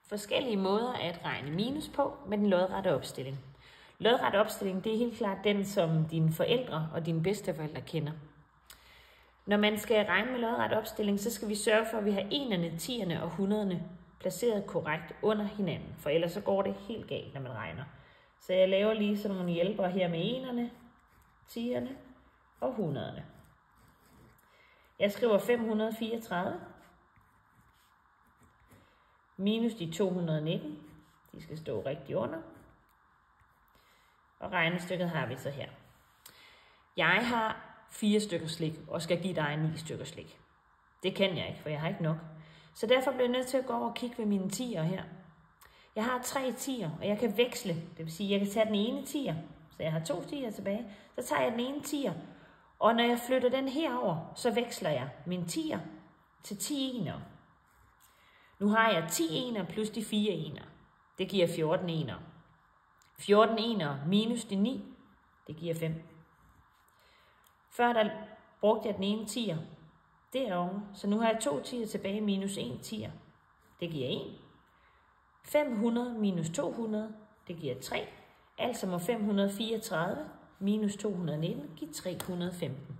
forskellige måder at regne minus på med den lodrette opstilling. Lodret opstilling, det er helt klart den, som dine forældre og dine bedsteforældre kender. Når man skal regne med lodret opstilling, så skal vi sørge for, at vi har enerne, tierne og hundrederne placeret korrekt under hinanden, for ellers så går det helt galt, når man regner. Så jeg laver lige sådan nogle hjælpere her med enerne, tierne og hundrederne. Jeg skriver 534 minus de 219. De skal stå rigtig under. Og regnestykket har vi så her. Jeg har 4 stykker slik og skal give dig 9 stykker slik. Det kan jeg ikke, for jeg har ikke nok. Så derfor bliver jeg nødt til at gå over og kigge ved mine tier her. Jeg har 3 tier, og jeg kan veksle. Det vil sige, at jeg kan tage den ene tier. Så jeg har 2 tier tilbage. Så tager jeg den ene tier. Og når jeg flytter den herover, så veksler jeg min tier til 10 ener. Nu har jeg 10 ener plus de 4 ener. Det giver 14 ener. 14 ener minus de 9, det giver 5. Før der brugte jeg den ene tier derovre, så nu har jeg 2 tier tilbage minus 1 tier. Det giver 1. 500 minus 200, det giver 3. Altså må 534 minus 219 give 315.